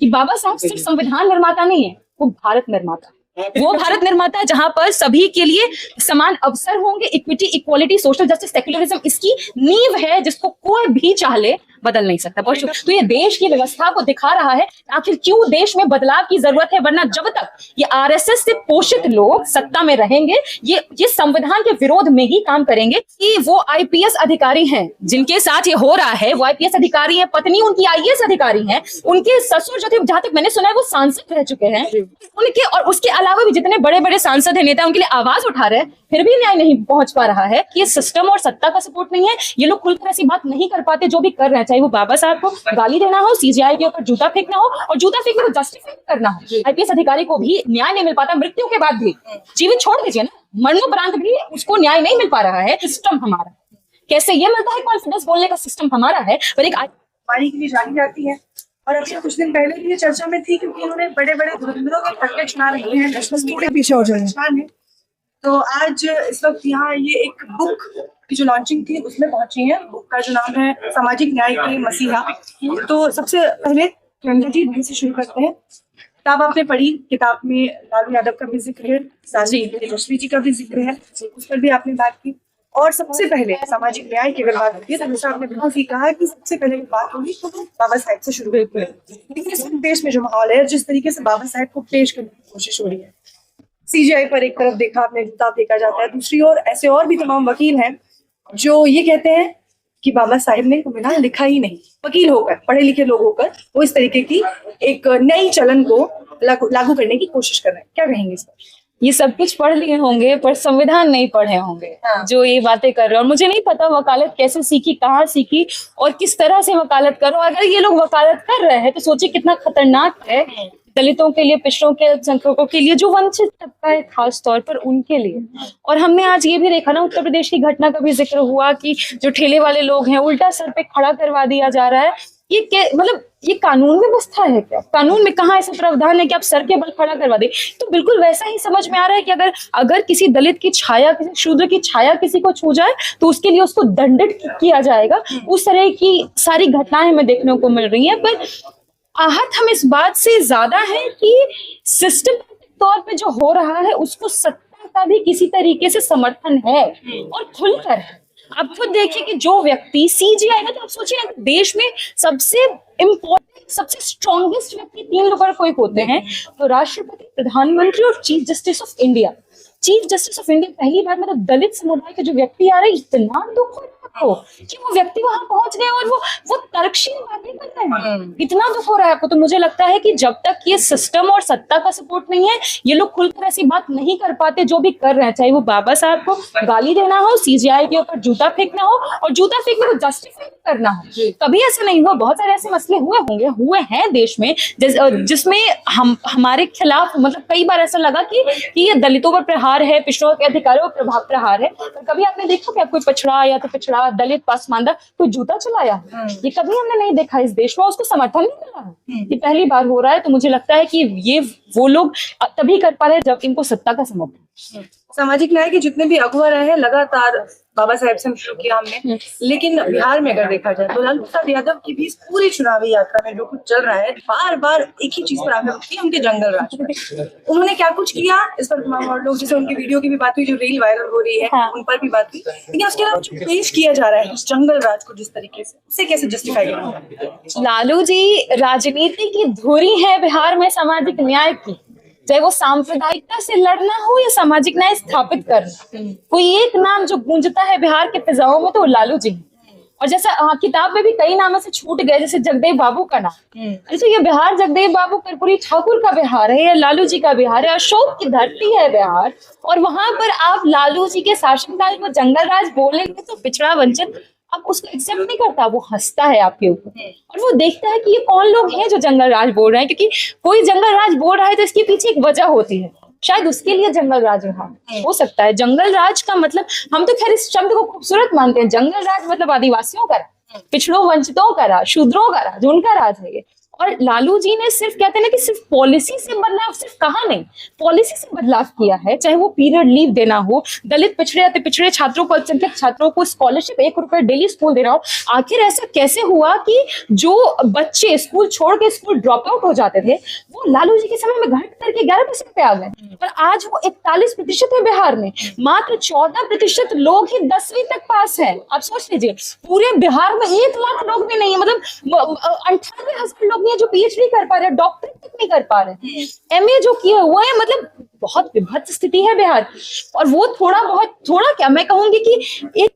कि बाबा साहब सिर्फ संविधान निर्माता नहीं है, वो भारत निर्माता। वो भारत निर्माता है जहां पर सभी के लिए समान अवसर होंगे, equity, equality, social justice, secularism इसकी नींव है जिसको कोई भी चाहे बदल नहीं सकता। तो ये देश की व्यवस्था को दिखा रहा है आखिर क्यों देश में बदलाव की जरूरत है, वरना जब तक ये आरएसएस से पोषित लोग सत्ता में रहेंगे, ये संविधान के विरोध में ही काम करेंगे। कि वो आईपीएस अधिकारी हैं जिनके साथ ये हो रहा है, वो आईपीएस अधिकारी हैं, पत्नी उनकी आईएएस अधिकारी हैं, उनके ससुर जो थे, जहां तक मैंने सुना है वो सांसद रह चुके हैं उनके, और उसके अलावा भी जितने बड़े बड़े सांसद है, नेता, उनके लिए आवाज उठा रहे हैं, फिर भी न्याय नहीं पहुंच पा रहा है। ये सिस्टम और सत्ता का सपोर्ट नहीं है। ये लोग खुलकर ऐसी बात नहीं कर पाते जो भी कर रहे हैं, चाहे वो बाबा साहब को गाली देना हो, सीजीआई के ऊपर जूता फेंकना हो, और जूता फेंकने को जस्टिफाई करना हो। आईपीएस अधिकारी को भी न्याय नहीं मिल पाता, मृत्यु के बाद भी, जीवित छोड़ दीजिए ना, मरणोपरांत भी उसको न्याय नहीं मिल पा रहा है। सिस्टम हमारा कैसे ये मिलता है, कॉन्फिडेंस बोलने का सिस्टम हमारा है, पर एक पानी के लिए जानी जाती है। और अभी कुछ दिन पहले भी ये चर्चा में थी क्योंकि उन्होंने बड़े बड़े धुरंधरों के खटके चुना रहे हैं, थोड़े पीछे हो जाए। तो आज इस वक्त यहाँ ये एक बुक की जो लॉन्चिंग थी उसमें पहुंची है। बुक का जो नाम है सामाजिक न्याय के मसीहा। तो सबसे पहले प्रियंका जी वहीं से शुरू करते हैं। किताब आपने पढ़ी, किताब में लालू यादव का भी जिक्र है, साजी तेजस्वी जी का भी जिक्र है, उस पर भी आपने बात की। और सबसे पहले सामाजिक न्याय की अगर बात होती है तो हमेशा आपने बहुत ही कहा कि सबसे पहले बात होगी तो बाबा साहेब से शुरू हुई। लेकिन इस देश में जो माहौल है, जिस तरीके से बाबा साहेब को पेश करने की कोशिश हो रही है, सीजीआई पर एक तरफ देखा आपने जूता फेंका जाता है, दूसरी ओर ऐसे और भी तमाम वकील हैं जो ये कहते हैं कि बाबा साहेब ने संविधान लिखा ही नहीं। वकील होकर, पढ़े लिखे लोग होकर वो इस तरीके की एक नई चलन को लागू करने की कोशिश कर रहे हैं, क्या कहेंगे इस पर? ये सब कुछ पढ़ लिए होंगे पर संविधान नहीं पढ़े होंगे। जो ये बातें कर रहे हैं, और मुझे नहीं पता वकालत कैसे सीखी, कहाँ सीखी और किस तरह से वकालत करो। अगर ये लोग वकालत कर रहे हैं तो सोचिए कितना खतरनाक है दलितों के लिए, पिछड़ों के, अल्पसंख्यकों के लिए, जो वंचित तबका है खास तौर पर उनके लिए। और हमने आज ये भी देखा ना, उत्तर प्रदेश की घटना का भी जिक्र हुआ कि जो ठेले वाले लोग हैं उल्टा सर पे खड़ा करवा दिया जा रहा है। ये मतलब ये कानून व्यवस्था है क्या? कानून में कहाँ ऐसा प्रावधान है कि आप सर के बल खड़ा करवा दे? तो बिल्कुल वैसा ही समझ में आ रहा है कि अगर किसी दलित की छाया, किसी शूद्र की छाया किसी को छू जाए तो उसके लिए उसको दंडित किया जाएगा। उस तरह की सारी घटनाएं हमें देखने को मिल रही हैं। पर आहत हम इस बात से ज्यादा है कि सिस्टम तौर पे जो हो रहा है उसको सत्ता का भी किसी तरीके से समर्थन है और खुलकर है। आप खुद देखिए कि जो व्यक्ति सीजीआई में, तो आप सोचिए देश में सबसे इम्पोर्टेंट, सबसे स्ट्रॉन्गेस्ट व्यक्ति 3 लोग कोई होते हैं तो राष्ट्रपति, प्रधानमंत्री और chief justice of India. Chief justice of India पहली बार मतलब दलित समुदाय के जो व्यक्ति आ रहे हैं, इतना दुख हो रहा है आपको कि वो व्यक्ति वहां पहुंच गए और वो तर्कशील बातें कर रहे हैं। इतना दुख हो रहा है आपको। तो मुझे लगता है कि जब तक ये सिस्टम और सत्ता का सपोर्ट नहीं है, ये लोग खुलकर ऐसी बात नहीं कर पाते जो भी कर रहे हैं, चाहे वो बाबा साहब को गाली देना हो, सीजीआई के ऊपर जूता फेंकना हो, और जूता फेंकने को जस्टिफाई करना हो। कभी ऐसा नहीं हुआ। बहुत सारे ऐसे मसले हुए हैं देश में जिसमें हमारे खिलाफ मतलब कई बार ऐसा लगा कि ये दलितों पर प्रहार है, पिछड़ों के अधिकारों पर प्रहार है। पर कभी आपने देखा कि कोई पछड़ा या तो पिछड़ा, दलित, पासमानदा कोई जूता चलाया? ये कभी हमने नहीं देखा इस देश में। उसको समर्थन नहीं मिला। ये पहली बार हो रहा है। तो मुझे लगता है कि ये वो लोग तभी कर पा रहे हैं जब इनको सत्ता का समर्थन। सामाजिक न्याय के जितने भी अगुवा रहे हैं लगातार बाबा साहेब से शुरू किया हमने, लेकिन बिहार में अगर देखा जाए तो लालू प्रसाद यादव की भी पूरी चुनावी यात्रा में जो कुछ चल रहा है, बार बार एक ही चीज पर आकर रुकती है, उनके जंगल राज पर। उन्होंने क्या कुछ किया इस पर तमाम और लोग, जैसे उनकी वीडियो की भी बात हुई, जो रील वायरल हो रही है उन पर भी बात हुई, लेकिन उसके अलावा जो पेश किया जा रहा है उस जंगल राज को जिस तरीके से, उसे कैसे जस्टिफाई करेंगे? लालू जी राजनीति की धुरी है बिहार में सामाजिक न्याय की, चाहे वो सांप्रदायिकता से लड़ना हो या सामाजिक न्याय स्थापित करना। कोई एक नाम जो गूंजता है बिहार के फिजाओं में तो वो लालू जी। और जैसा किताब में भी कई नामों से छूट गए, जैसे जगदेव बाबू का नाम। तो ये बिहार जगदेव बाबू कर्पूरी ठाकुर का बिहार है या लालू जी का बिहार है? अशोक की धरती है बिहार। और वहां पर आप लालू जी के शासनकाल को जंगल राज बोलेंगे तो पिछड़ा, वंचित, अब उसको एक्सेप्ट नहीं करता, वो हंसता है आपके ऊपर और वो देखता है कि ये कौन लोग हैं जो जंगल राज बोल रहे हैं। क्योंकि कोई जंगल राज बोल रहा है तो इसके पीछे एक वजह होती है, शायद उसके लिए जंगल राज रहा हो सकता है। जंगल राज का मतलब, हम तो खैर इस शब्द को खूबसूरत मानते हैं। जंगल राज मतलब आदिवासियों का राज, पिछड़ों वंचितों का राज, शूद्रों का राज, उनका राज है ये। और लालू जी ने सिर्फ कहते हैं ना कि सिर्फ पॉलिसी से बदलाव, सिर्फ कहा नहीं, पॉलिसी से बदलाव किया है। चाहे वो पीरियड लीव देना हो, दलित पिछड़े अति पिछड़े छात्रों को, अल्पसंख्यक छात्रों को स्कॉलरशिप 1 रुपए डेली स्कूल देना हो। आखिर ऐसा कैसे हुआ कि जो बच्चे स्कूल छोड़ के स्कूल ड्रॉप आउट हो जाते थे वो लालू जी के समय में घट करके 11% पे आ गए, पर आज वो 41% है बिहार में। मात्र 14% लोग ही 10वीं तक पास है। आप सोच लीजिए, पूरे बिहार में 1 लाख लोग भी नहीं है, मतलब 98,000 लोग हैं जो पीएचडी कर पा रहे हैं, डॉक्टरेट तक नहीं कर पा रहे, एमए जो किया हुआ है। मतलब बहुत विभत्स स्थिति है बिहार की। और वो थोड़ा क्या मैं कहूंगी कि एक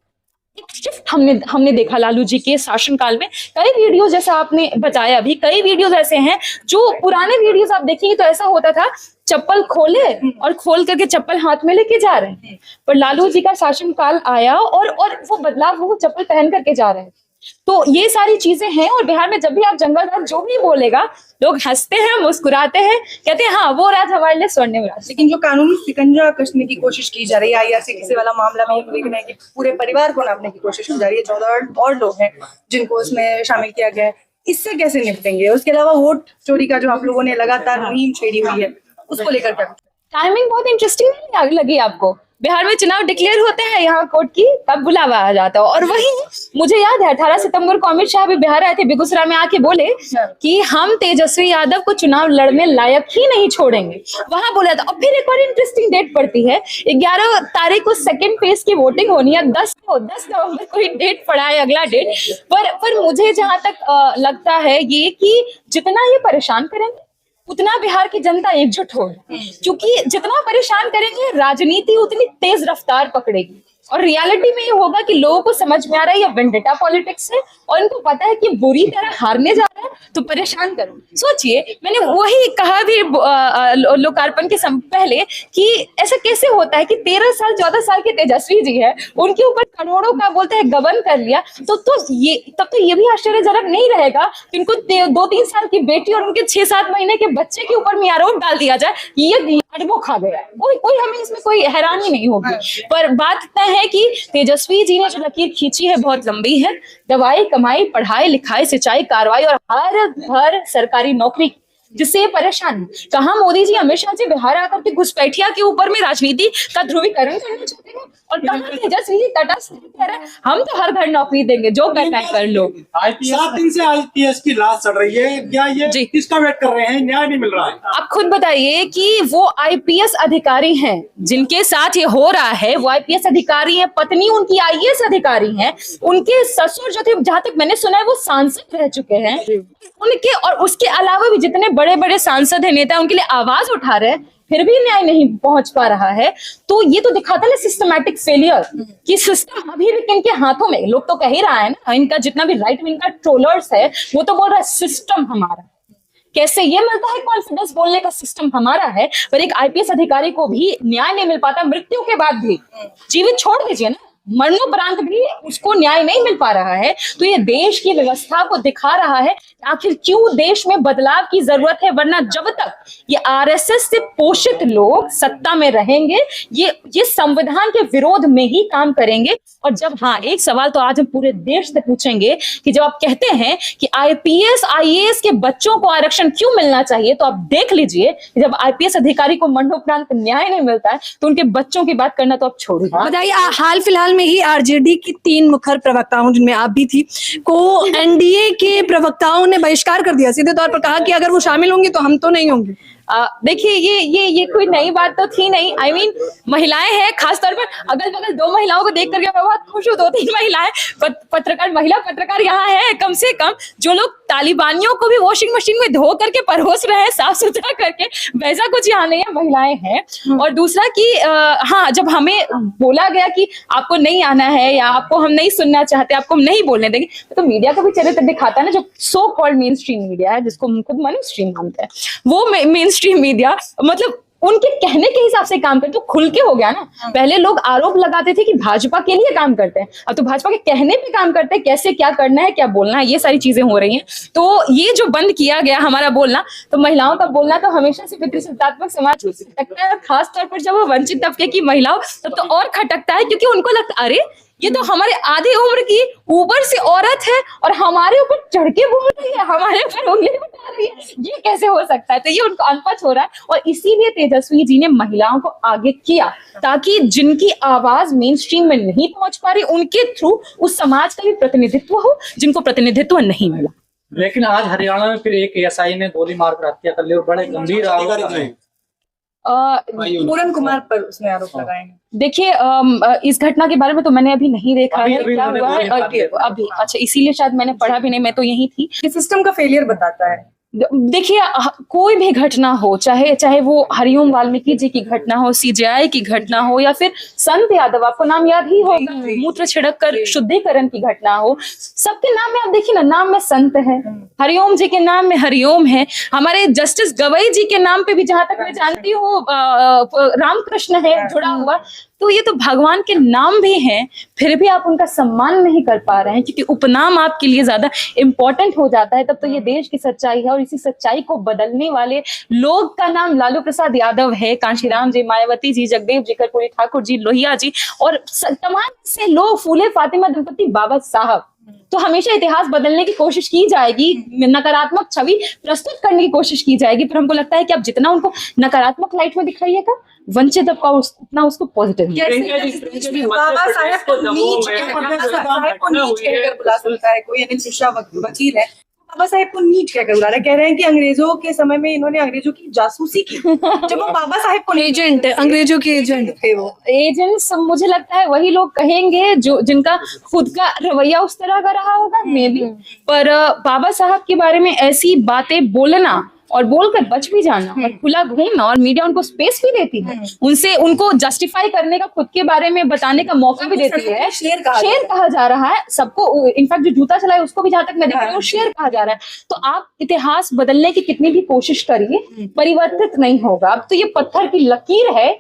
शिफ्ट हमने देखा लालू जी के शासनकाल में। कई वीडियो, जैसा आपने बताया अभी, कई वीडियोस ऐसे हैं जो पुराने वीडियोस आप देखेंगे तो ऐसा होता था, चप्पल खोले और खोल करके चप्पल हाथ में लेके जा रहे हैं। पर लालू जी का शासनकाल आया और वो बदलाव, वो चप्पल पहन करके जा रहे हैं। तो ये सारी चीजें हैं। और बिहार में जब भी आप जंगल राज जो भी बोलेगा, लोग हंसते हैं, मुस्कुराते हैं, कहते हैं हाँ वो राज हमारे लिए स्वर्णिम राज। लेकिन जो कानूनी शिकंजा कसने की कोशिश की जा रही है, IRCTC वाला मामला में हम देख रहे हैं कि पूरे परिवार को नापने की कोशिश की जा रही है। 14 और लोग हैं जिनको उसमें शामिल किया गया है। इससे कैसे निपटेंगे? उसके अलावा वोट चोरी का जो आप लोगों ने लगातार मुहिम छेड़ी हुई है, उसको लेकर क्या? टाइमिंग बहुत इंटरेस्टिंग नहीं लगी आपको? बिहार में चुनाव डिक्लेयर होते हैं यहाँ कोर्ट की, तब बुलावा आ जाता है। और वही मुझे याद है 18 सितंबर को अमित शाह भी बिहार आए थे, बेगूसराय में आके बोले कि हम तेजस्वी यादव को चुनाव लड़ने लायक ही नहीं छोड़ेंगे, वहां बोला था। और फिर एक और इंटरेस्टिंग डेट पड़ती है, 11 तारीख को सेकेंड फेज की वोटिंग होनी है, 10 नवंबर को ही डेट पड़ा है, अगला डेट। पर मुझे जहां तक लगता है ये कि जितना ये परेशान करेंगे उतना बिहार की जनता एकजुट होगी, क्योंकि जितना परेशान करेंगे राजनीति उतनी तेज रफ्तार पकड़ेगी। और रियलिटी में ये होगा कि लोगों को समझ में आ रहा है ये वेंडेटा पॉलिटिक्स है और इनको पता है कि बुरी तरह हारने जा रहा है, तो परेशान करो। सोचिए, मैंने वही कहा भी लोकार्पण के पहले कि ऐसा कैसे होता है कि 13 साल 14 साल के तेजस्वी जी है, उनके ऊपर करोड़ों का बोलते हैं गबन कर लिया, तब तो ये भी आश्चर्यजनक नहीं रहेगा कि उनको 2-3 साल की बेटी और उनके 6-7 महीने के बच्चे के ऊपर में आरोप डाल दिया जाए ये अडबो खा गया। कोई हमें इसमें कोई हैरानी नहीं होगी। पर बात तय है कि तेजस्वी जी ने जो लकीर खींची है बहुत लंबी है। दवाई, कमाई, पढ़ाई, लिखाई, सिंचाई, कार्रवाई और हर घर सरकारी नौकरी, जिससे परेशान है। कहा मोदी जी अमित शाह जी बिहार आकर के घुसपैठिया के ऊपर में राजनीति का ध्रुवीकरण करना चाहते हैं, और कहा तेजस्वी जी तटस्थ कह रहे हैं हम तो हर घर नौकरी देंगे, जो करना है कर लो। 7 दिन से IPS की लाश चढ़ रही है, क्या ये किसका वेट कर रहे हैं? न्याय नहीं मिल रहा है। आप खुद बताइए कि वो IPS अधिकारी हैं जिनके साथ ये हो रहा है, वो IPS अधिकारी हैं, पत्नी उनकी IAS अधिकारी हैं, उनके ससुर जो थे, जहां तक मैंने सुना है, वो सांसद रह चुके हैं उनके, और उसके अलावा भी जितने बड़े बड़े सांसद हैं, नेता, उनके लिए आवाज उठा रहे हैं, फिर भी न्याय नहीं पहुंच पा रहा है। तो ये तो दिखाता है सिस्टमैटिक फेलियर कि सिस्टम अभी भी इनके हाथों में। लोग तो कह ही रहा है ना, इनका जितना भी राइट विंग का ट्रोलर्स है वो तो बोल रहा है सिस्टम हमारा। कैसे ये मिलता है कॉन्फिडेंस बोलने का सिस्टम हमारा है, पर एक IPS अधिकारी को भी न्याय नहीं मिल पाता, मृत्यु के बाद भी। जीवित छोड़ दीजिए ना, मरणोपरांत भी उसको न्याय नहीं मिल पा रहा है। तो ये देश की व्यवस्था को दिखा रहा है आखिर क्यों देश में बदलाव की जरूरत है। वरना जब तक ये RSS से पोषित लोग सत्ता में रहेंगे, ये संविधान के विरोध में ही काम करेंगे। और जब, हाँ, एक सवाल तो आज हम पूरे देश से पूछेंगे कि जब आप कहते हैं कि IPS IAS के बच्चों को आरक्षण क्यों मिलना चाहिए, तो आप देख लीजिए जब IPS अधिकारी को मरणोपरांत न्याय नहीं मिलता है तो उनके बच्चों की बात करना तो आप छोड़िए। बताइए, हाल फिलहाल में ही RJD की 3 मुखर प्रवक्ताओं, जिनमें आप भी थी, को NDA के प्रवक्ताओं ने बहिष्कार कर दिया। सीधे तौर पर कहा कि अगर वो शामिल होंगे तो हम तो नहीं होंगे। देखिए, ये कोई नई बात तो थी नहीं। I mean, महिलाएं हैं, खासतौर पर अगल बगल 2 महिलाओं को देख करके मैं बहुत खुश हूँ। 2-3 महिलाएं महिला पत्रकार यहाँ है कम से कम, जो लोग तालिबानियों को भी वॉशिंग मशीन में धो करके परोस रहे हैं, साफ सुथरा करके, वैसा कुछ यहाँ नहीं है, महिलाएं हैं। और दूसरा कि हाँ, जब हमें बोला गया कि आपको नहीं आना है या आपको हम नहीं सुनना चाहते, आपको हम नहीं बोलने देंगे, तो मीडिया का भी चरित्र दिखाता है ना, जो so called main stream media है, जिसको हम खुद मनी स्ट्रीम मानते हैं, वो मेन स्ट्रीम मीडिया मतलब उनके कहने के हिसाब से काम करते, तो खुल के हो गया ना। पहले लोग आरोप लगाते थे कि भाजपा के लिए काम करते हैं, अब तो भाजपा के कहने पे काम करते हैं, कैसे क्या करना है, क्या बोलना है, ये सारी चीजें हो रही हैं। तो ये जो बंद किया गया हमारा बोलना, तो महिलाओं का बोलना तो हमेशा से पितृसत्तात्मक समाज खटकता है, खासतौर पर जब वो वंचित तबके की महिलाओं, तब तो और खटकता है, क्योंकि उनको लगता अरे ये तो हमारे आधी उम्र की ऊपर से औरत है और हमारे ऊपर चढ़ के बोल रही है, हमारे ऊपर उंगली उठा रही है, ये कैसे हो सकता है? तो ये उनको अनपढ़ हो रहा है और इसीलिए तेजस्वी जी ने महिलाओं को आगे किया ताकि जिनकी आवाज मेन स्ट्रीम में नहीं पहुंच पा रही उनके थ्रू उस समाज का भी प्रतिनिधित्व हो जिनको प्रतिनिधित्व नहीं मिला। लेकिन आज हरियाणा में फिर एक एएसआई ने गोली मारकर हत्या कर ली और बड़े गंभीर आरोप लगाए। पूरन कुमार पर उसने आरोप लगाए हैं। देखिए इस घटना के बारे में तो मैंने अभी नहीं देखा है क्या हुआ है अभी। अच्छा, इसीलिए शायद मैंने पढ़ा भी नहीं, मैं तो यही थी। ये सिस्टम का फेलियर बताता है। देखिए कोई भी घटना हो, चाहे वो हरिओम वाल्मीकि जी की घटना हो, सीजेआई की घटना हो या फिर संत यादव, आपको नाम याद ही होगा, मूत्र छिड़क कर शुद्धिकरण की घटना हो, सबके नाम में आप देखिए ना, नाम में संत है, हरिओम जी के नाम में हरिओम है, हमारे जस्टिस गवई जी के नाम पे भी जहां तक मैं जानती हूँ रामकृष्ण है जुड़ा हुआ। तो ये तो भगवान के नाम भी हैं, फिर भी आप उनका सम्मान नहीं कर पा रहे हैं क्योंकि उपनाम आपके लिए ज्यादा इंपॉर्टेंट हो जाता है। तब तो ये देश की सच्चाई है और इसी सच्चाई को बदलने वाले लोग का नाम लालू प्रसाद यादव है। कांशीराम जी, मायावती जी, जगदेव जी, कर्पूरी ठाकुर जी, लोहिया जी और तमाम से लोग, फूले फातिमा दंपति, बाबा साहब। तो हमेशा इतिहास बदलने की कोशिश की जाएगी, नकारात्मक छवि प्रस्तुत करने की कोशिश की जाएगी, पर हमको लगता है कि आप जितना उनको नकारात्मक लाइट में दिखाइएगा, वंचित का उतना उसको पॉजिटिव। बाबा साहेब को नीच कहकर बुला सकता है कोई, यानी शिक्षा वकील है, बाबा साहेब को नीच कहकर बुला रहा है, कह रहे हैं कि अंग्रेजों के समय में इन्होंने अंग्रेजों की जासूसी की, जब वो बाबा साहेब को एजेंट है, अंग्रेजों के एजेंट थे वो। एजेंट्स मुझे लगता है वही लोग कहेंगे जो जिनका खुद का रवैया उस तरह का रहा होगा मे बी, पर बाबा साहब के बारे में ऐसी बातें बोलना और बोलकर बच भी जाना और खुला घूमना, और मीडिया उनको स्पेस भी देती है, उनको जस्टिफाई करने का, खुद के बारे में बताने का मौका भी देती है। शेर कहा जा रहा है सबको, इनफैक्ट जो जूता चलाए उसको भी जहां तक मैं देख रही हूँ शेर कहा जा रहा है। तो आप इतिहास बदलने की कितनी भी कोशिश करिए, परिवर्तित नहीं होगा। अब तो ये पत्थर की लकीर है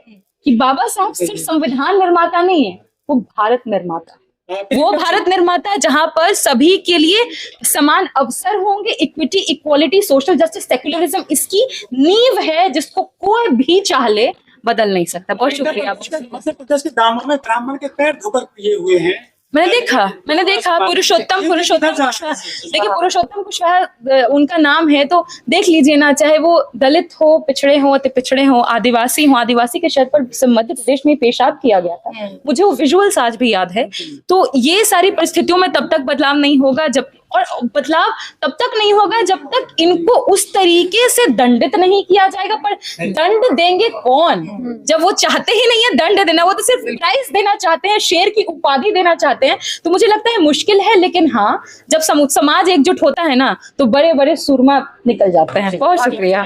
कि बाबा साहब सिर्फ संविधान निर्माता नहीं है, वो भारत निर्माता, वो भारत निर्माता जहां पर सभी के लिए समान अवसर होंगे, equity, equality, social justice, secularism इसकी नींव है जिसको कोई भी चाह ले बदल नहीं सकता। बहुत शुक्रिया। मध्य प्रदेश के दामन में ब्राह्मण के पैर धोकर किए हुए हैं। मैंने देखा पुरुषोत्तम कुशवाहा, देखिए पुरुषोत्तम कुशवाहा उनका नाम है, तो देख लीजिए ना, चाहे वो दलित हो, पिछड़े हो, अति पिछड़े हो, आदिवासी के शर्त पर मध्य प्रदेश में पेशाब किया गया था, मुझे वो विजुअल्स आज भी याद है। तो ये सारी परिस्थितियों में तब तक बदलाव नहीं होगा और बदलाव तब तक नहीं होगा जब तक इनको उस तरीके से दंडित नहीं किया जाएगा। पर दंड देंगे कौन, जब वो चाहते ही नहीं है दंड देना, वो तो सिर्फ प्राइज देना चाहते हैं, शेर की उपाधि देना चाहते हैं। तो मुझे लगता है मुश्किल है, लेकिन हाँ, जब समाज एकजुट होता है ना तो बड़े बड़े सुरमा निकल जाते हैं। बहुत शुक्रिया।